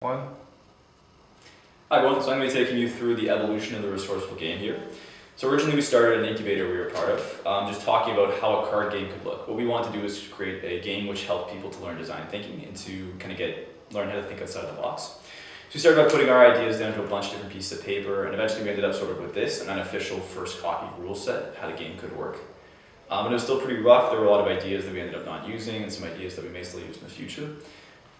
One. Hi everyone, so I'm going to be taking you through the evolution of the Resourceful game here. So originally we started an incubator we were a part of, just talking about how a card game could look. What we wanted to do is to create a game which helped people to learn design thinking and to kind of learn how to think outside the box. So we started by putting our ideas down to a bunch of different pieces of paper, and eventually we ended up sort of with this, an unofficial first copy rule set of how the game could work. And it was still pretty rough. There were a lot of ideas that we ended up not using and some ideas that we may still use in the future.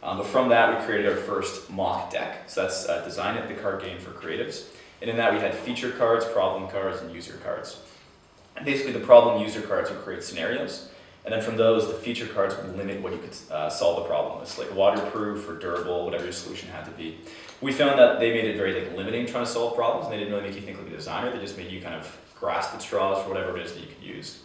But from that, we created our first mock deck. So that's Design It, the card game for creatives. And in that, we had feature cards, problem cards, and user cards. And basically, the problem user cards would create scenarios. And then from those, the feature cards would limit what you could solve the problem with, like waterproof or durable, whatever your solution had to be. We found that they made it very limiting trying to solve problems, and they didn't really make you think like a designer. They just made you kind of grasp at straws for whatever it is that you could use.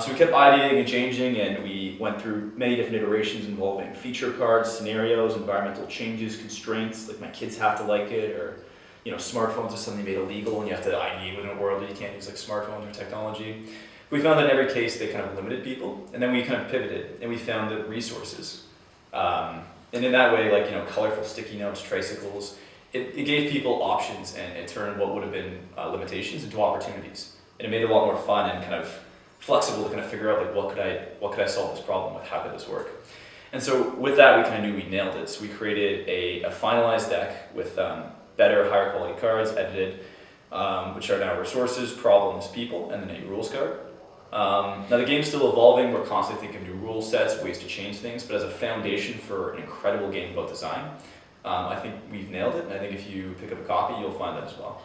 So we kept ideating and changing, and we went through many different iterations involving feature cards, scenarios, environmental changes, constraints, like my kids have to like it, or smartphones are suddenly made illegal and you have to ideate within a world that you can't use like smartphones or technology. We found that in every case they kind of limited people, and then we kind of pivoted and we found that resources. And in that way, colorful sticky notes, tricycles, it gave people options, and it turned what would have been limitations into opportunities. And it made it a lot more fun and kind of flexible to kind of figure out what could I solve this problem with, how could this work? And so with that, we kind of knew we nailed it. So we created a finalized deck with better, higher quality cards, edited, which are now resources, problems, people, and then a rules card. Now the game's still evolving. We're constantly thinking of new rule sets, ways to change things, but as a foundation for an incredible game about design, I think we've nailed it, and I think if you pick up a copy, you'll find that as well.